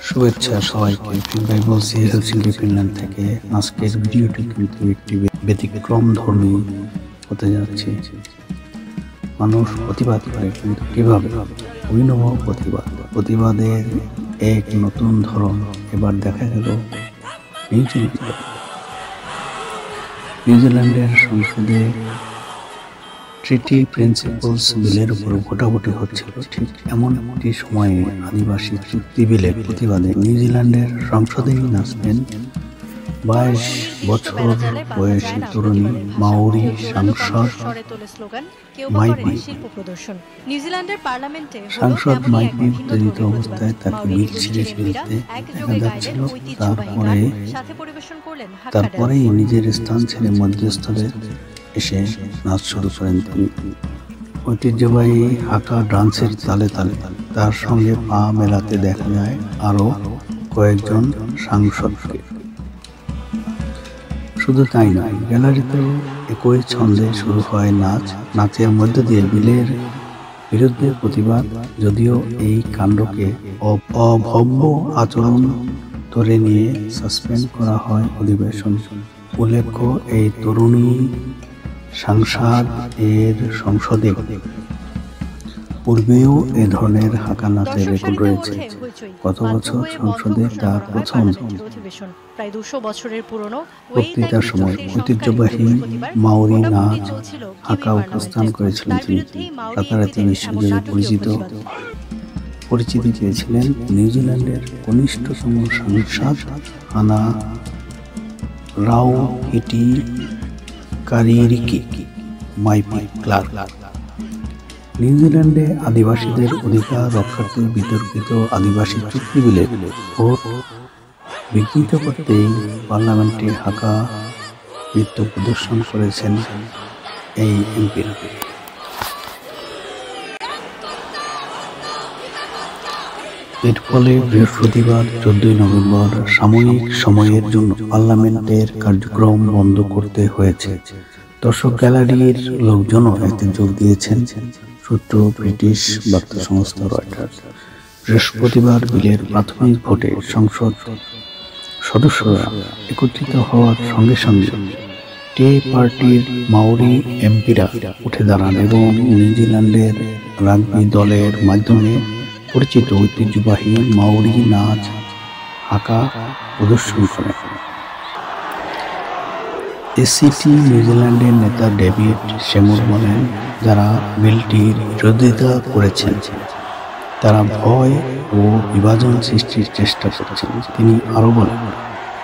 শুভেচ্ছা সবাইকে। ভাই বলছি হেলসিঙ্কি ফিনল্যান্ড থেকে। আজকের ভিডিওটি কিন্তু একটি ব্যতিক্রম ধর্মী হতে যাচ্ছে। মানুষ প্রতিবাদ করে, কিন্তু কিভাবে? অভিনব প্রতিবাদের এক নতুন ধরন এবার দেখা গেল নিউজিল্যান্ডের সংসদে ট্রিটি প্রিন্সিপালস বিলের উপর ভোটাভুটি হচ্ছিল। ঠিক এমন একটি সময়ে আদিবাসী চুক্তি বিলের প্রতিবাদে নিউজিল্যান্ডের সংসদেই নাচলেন 22 বছর বয়সী তরুণী মাওরি সাংসদ মাইপি। সাংসদ মাইপি উত্তেজিত অবস্থায় তাকে বিল ছিঁড়ে ফেলতে দেখা যাচ্ছিল। তারপরেই নিজের স্থান ছেড়ে মধ্যস্থলে এসে নাচ শুরু করেন তিনি। ঐতিহ্যবাহী হাকা ডান্সের তালে তালে তার সঙ্গে পা মেলাতে দেখা যায় আরো কয়েকজন সাংসদকে। শুধু তাই নয়, গ্যালারিতেও একই ছন্দে শুরু হয় নাচ। নাচের মধ্য দিয়ে বিলের বিরুদ্ধে প্রতিবাদ। যদিও এই কাণ্ডকে অভব্য আচরণ ধরে নিয়ে সাসপেন্ড করা হয় অধিবেশন। উল্লেখ্য, এই তরুণী সাংসদ এর সংসদে পূর্বেও এ ধরনের হাঁকা নাচের রেকর্ড রয়েছে। গত বছর সংসদে তার প্রথম বক্তৃতার সময় ঐতিহ্যবাহী মাওরি নাচ হাঁকা উপস্থান করেছিলেন তিনি। রাতারাতি বিশ্বজুড়ে পরিচিতি পেয়েছিলেন নিউজিল্যান্ডের কনিষ্ঠতম সাংসদ হানা রাওহিটি কারিরিকি মাইপি ক্লার্ক। নিউজিল্যান্ডে আদিবাসীদের অধিকার রক্ষার্থে বিতর্কিত আদিবাসী চুক্তি বিলে ভোট বিঘ্নিত করতেই পার্লামেন্টে হাঁকা নৃত্য প্রদর্শন করেছেন এই এমপিরা। এর ফলে বৃহস্পতিবার 14 নভেম্বর সাময়িক সময়ের জন্য পার্লামেন্টের কার্যক্রম বন্ধ করতে হয়েছে। দর্শক গ্যালারির লোকজনও এতে যোগ দিয়েছেন। সূত্র ব্রিটিশ বার্তা সংস্থা রয়টার্স। বৃহস্পতিবার বিলের প্রাথমিক ভোটে সংসদ সদস্যরা একত্রিত হওয়ার সঙ্গে সঙ্গে টে পার্টির মাওরি এমপিরা উঠে দাঁড়ান এবং নিউজিল্যান্ডের রাগবি দলের মাধ্যমে পরিচিত ঐতিহ্যবাহী মাওরি নাচ হাঁকা প্রদর্শন করেন। এসিটি নিউজিল্যান্ডের নেতা ডেভিড সেমুর বলেন, যারা বিলটির বিরোধিতা করেছেন তারা ভয় ও বিভাজন সৃষ্টির চেষ্টা করছেন। তিনি আরো বলেন,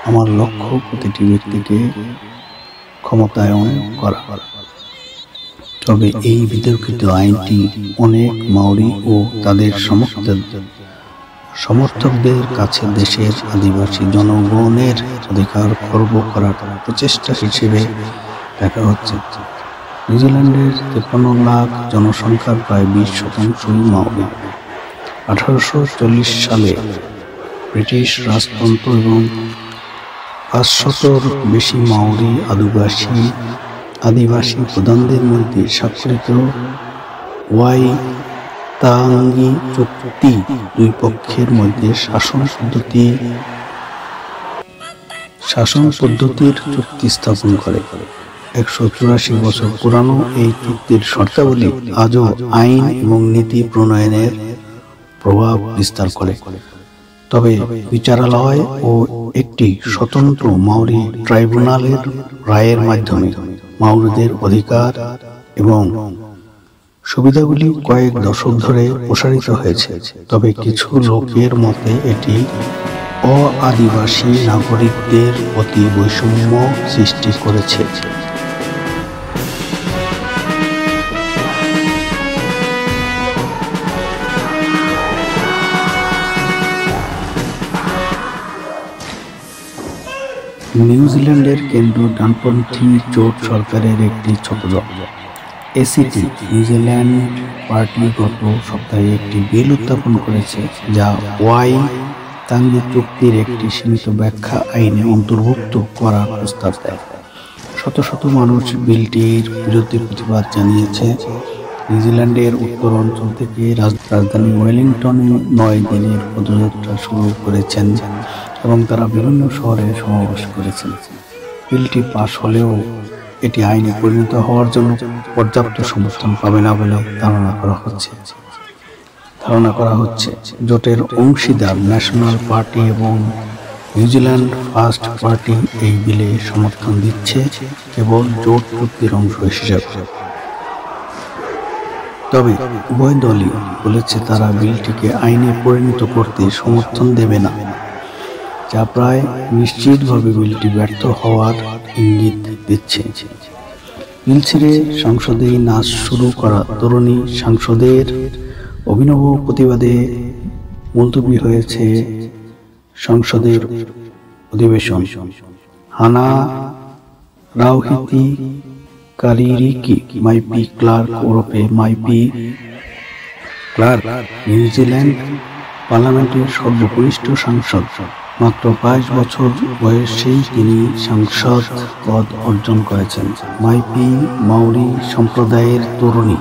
আমার লক্ষ্য প্রতিটি ব্যক্তিকে ক্ষমতায়ন করা। তবে এই বিতর্কিত আইনটি অনেক মাওরি ও তাদের সমর্থকদের কাছে দেশের আদিবাসী জনগণের অধিকার খর্ব করার প্রচেষ্টা হিসেবে দেখা হচ্ছে। নিউজিল্যান্ডের 53 লাখ জনসংখ্যার প্রায় 20% মাওরি। 1840 সালে ব্রিটিশ রাজতন্ত্র এবং 500-র বেশি মাওরি আদিবাসী প্রধানদের মধ্যে স্বাক্ষরিত ওয়াইতাঙ্গি চুক্তি দুই পক্ষের মধ্যে শাসন পদ্ধতির চুক্তি স্থাপন করে। 184 বছর পুরানো এই চুক্তির শর্তাবলী আজও আইন এবং নীতি প্রণয়নের প্রভাব বিস্তার করে। তবে বিচারালয় ও একটি স্বতন্ত্র মাওরি ট্রাইব্যুনালের রায়ের মাধ্যমে মাওরিদের অধিকার এবং সুবিধাগুলি কয়েক দশক ধরে প্রসারিত হয়েছে। তবে কিছু লোকের মতে এটি অ-আদিবাসী নাগরিকদের প্রতি বৈষম্য সৃষ্টি করেছে। নিউজিল্যান্ডের কেন্দ্রীয় ডানপন্থী জোট সরকারের একটি ছোট দল এসিটি নিউজিল্যান্ড পার্টি গত সপ্তাহে একটি বিল উত্থাপন করেছে, যা ওয়াইতাঙ্গি চুক্তির একটি সীমিত ব্যাখ্যা আইনে অন্তর্ভুক্ত করার প্রস্তাব দেয়। শত শত মানুষ বিলটির বিরুদ্ধে প্রতিবাদ জানিয়েছে। নিউজিল্যান্ডের উত্তর অঞ্চল থেকে রাজধানী ওয়েলিংটনে 9 দিনের পদযাত্রা শুরু করেছেন এবং তারা বিভিন্ন শহরে সমাবেশ করেছেন। বিলটি পাশ হলেও এটি আইনে পরিণত হওয়ার জন্য পর্যাপ্ত সমর্থন পাবে না বলে ধারণা করা হচ্ছে। জোটের অংশীদার ন্যাশনাল পার্টি এবং নিউজিল্যান্ড ফার্স্ট পার্টি এই বিলে সমর্থন দিচ্ছে কেবল জোট চুক্তির অংশ হিসেবে। তবে উভয় দলই বলেছে তারা বিলটিকে আইনে পরিণত করতে সমর্থন দেবে না, যা প্রায় নিশ্চিতভাবে বিলটি ব্যর্থ হওয়ার ইঙ্গিত দিচ্ছে। বিল ছেড়ে সংসদেই নাচ শুরু করা তরুণী সাংসদের অভিনব প্রতিবাদে মুলতবি হয়েছে সংসদের অধিবেশন। হানা রাওহিতি কারিরিকি মাইপি ক্লার্ক ওরফে মাইপি ক্লার্ক নিউজিল্যান্ড পার্লামেন্টের সর্বকনিষ্ঠ সাংসদ। মাত্র 22 বছর বয়সেই তিনি সাংসদ পদ অর্জন করেছেন। মাইপি মাওরি সম্প্রদায়ের তরুণী।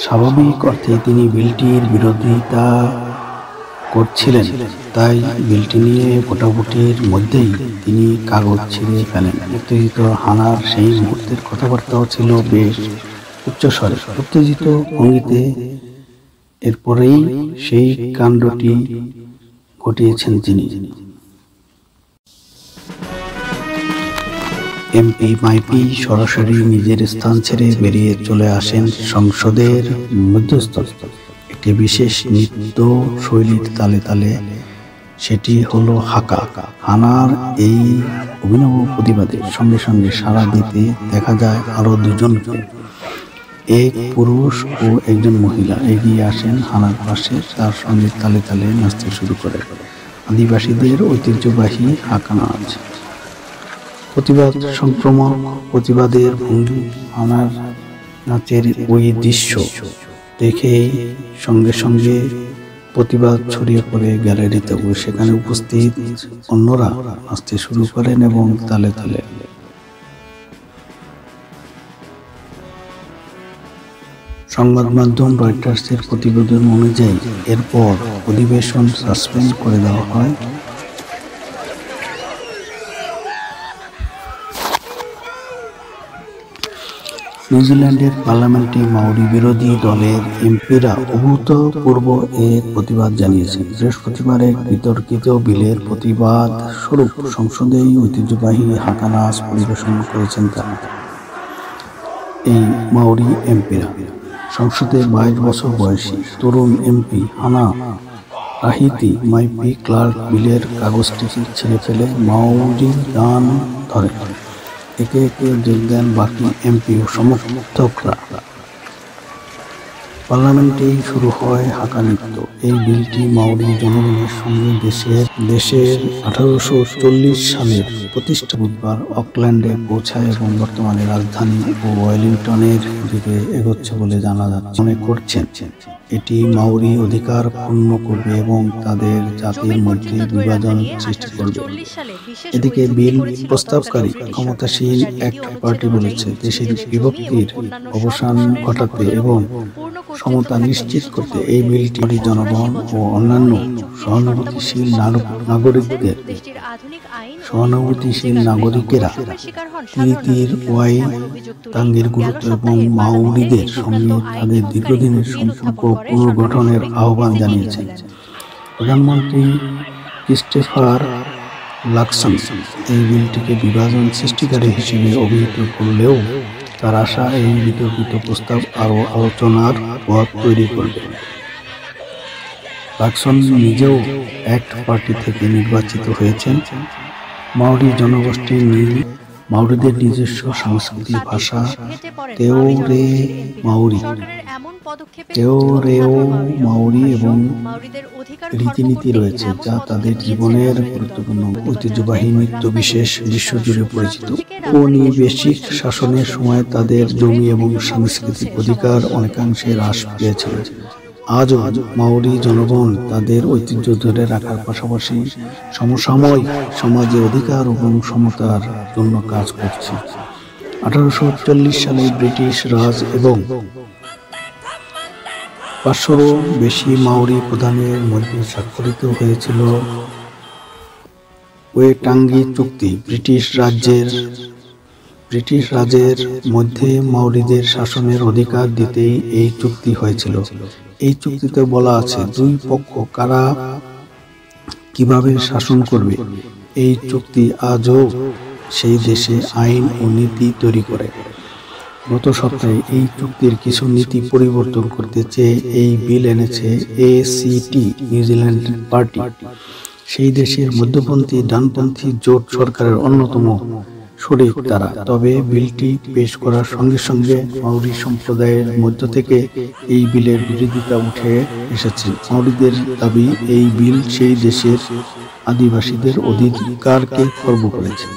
স্বাভাবিক অর্থে তিনি বিলটির বিরোধিতা করছিলেন, তাই বিলটি নিয়ে ভোটাভুটির মধ্যেই তিনি কাগজ ছিঁড়ে ফেলেন। উত্তেজিত হানার সেই মুহূর্তের কথাবার্তাও ছিল বেশ উচ্চস্বরে, উত্তেজিত ভঙ্গিতে। এরপরেই সেই কাণ্ডটি ঘটিয়েছেন তিনি। এমপি মাইপি সরাসরি নিজের স্থান ছেড়ে বেরিয়ে চলে আসেন সংসদের মধ্যস্থ একটি বিশেষ নৃত্য শৈলীর তালে তালে, সেটি হলো হাকা। হানার এই অভিনব প্রতিবাদের সঙ্গে সঙ্গে সাড়া দিতে দেখা যায় আরো দুজনকে। এক পুরুষ ও একজন মহিলা এগিয়ে আসেন হানার পাশে, তার সঙ্গে তালে তালে নাচতে শুরু করে আদিবাসীদের ঐতিহ্যবাহী হাকা নাচ। প্রতিবাদ সংক্রমক প্রতিবাদের ভঙ্গি, হানার নাচের ওই দৃশ্য দেখেই সঙ্গে সঙ্গে প্রতিবাদ ছড়িয়ে পড়ে গ্যালারিতে। সেখানে উপস্থিত অন্যরা নাচতে শুরু করেন এবং তালে তালে। সংবাদ মাধ্যম রয়টার্সের প্রতিবেদন অনুযায়ী এরপর অধিবেশন সাসপেন্ড করে দেওয়া হয়। নিউজিল্যান্ডের পার্লামেন্টে মাওরি বিরোধী দলের এমপিরা অভূতপূর্ব এক প্রতিবাদ জানিয়েছেন। বৃহস্পতিবার এক বিতর্কিত বিলের প্রতিবাদ স্বরূপ সংসদেই ঐতিহ্যবাহী হাকা নাচ পরিবেশন করেছেন তারা। এই মাওরি এমপিরা সংসদে 22 বছর বয়সী তরুণ এমপি হানা রাহিতি মাইপি ক্লার্ক বিলের কাগজটিকে ছিঁড়ে ফেলে মাওরি গান ধরে। একে একে যোগ দেন বাকি এমপি ও সমর্থকরা। পার্লামেন্টেই শুরু হয় হাকা নৃত্য। এই বিলটি মাওরি জনগণের সঙ্গে দেশের 1840 সালের প্রতিষ্ঠা বুধবার অকল্যান্ডে পৌঁছায় এবং বর্তমানে রাজধানী ও ওয়েলিংটনের দিকে এগোচ্ছে বলে জানা যাচ্ছে। মনে করছেন এটি মাওরি অধিকার পূর্ণ করবে এবং তাদের জাতির মধ্যে বিভাজন সৃষ্টি করবে। এদিকে বিল প্রস্তাবকারী ক্ষমতাসীন অ্যাক্ট পার্টি বলেছে দেশের বিভক্তির অবসান ঘটাতে এবং সমতা নিশ্চিত করতে এই বিলটি জনগণ ও অন্যান্য সহানুভূতিশীল নাগরিকেরা তীর ওয়াই তাঙ্গের গুরুত্ব এবং মাওরিদের সঙ্গে তাদের দীর্ঘদিনের সম্পর্ক পুনর্গঠনের আহ্বান জানিয়েছেন। প্রধানমন্ত্রী ক্রিস্টোফার লাকসন এই বিলটিকে বিভাজন সৃষ্টিকারী হিসেবে অভিহিত করলেও তার আশা এই বিতর্কিত প্রস্তাব আরও আলোচনার পথ তৈরি করবে। লাকসন নিজেও অ্যাক্ট পার্টি থেকে নির্বাচিত হয়েছেন। মাওরি জনগোষ্ঠীর মাওরিদের নিজস্ব সংস্কৃতি, ভাষা তেওরেও মাওরি এবং রীতিনীতি রয়েছে যা তাদের জীবনের গুরুত্বপূর্ণ। ঐতিহ্যবাহী নৃত্য বিশেষ বিশ্বজুড়ে পরিচিত। ঔপনিবেশিক শাসনের সময় তাদের জমি এবং সাংস্কৃতিক অধিকার অনেকাংশে হ্রাস পেয়েছিল। আজও মাওরি জনগণ তাদের ঐতিহ্য ধরে রাখার পাশাপাশি সমসাময়িক সমাজে অধিকার এবং সমতার জন্য কাজ করছে। 1840 সালে ব্রিটিশ রাজ এবং 500-রও বেশি মাওরি প্রধানের মধ্যে স্বাক্ষরিত হয়েছিল ওয়েটাঙ্গি চুক্তি। ব্রিটিশ রাজের মধ্যে মাওরিদের শাসনের অধিকার দিতেই এই চুক্তি হয়েছিল। এই চুক্তিতে বলা আছে দুই পক্ষ কারা কিভাবে শাসন করবে। এই চুক্তি আজও সেই দেশে আইন ও নীতি তৈরি করে। গত সপ্তাহে এই চুক্তির কিছু নীতি পরিবর্তন করতে চেয়ে এই বিল এনেছে এসিটি নিউজিল্যান্ড পার্টি। সেই দেশের মধ্যপন্থী ডানপন্থী জোট সরকারের অন্যতম শরিক তারা। তবে বিলটি পেশ করার সঙ্গে সঙ্গে মাওরি সম্প্রদায়ের মধ্য থেকে এই বিলের বিরোধিতা উঠে এসেছে। মাওরিদের দাবি এই বিল সেই দেশের আদিবাসীদের অধিকারকে খর্ব করেছে।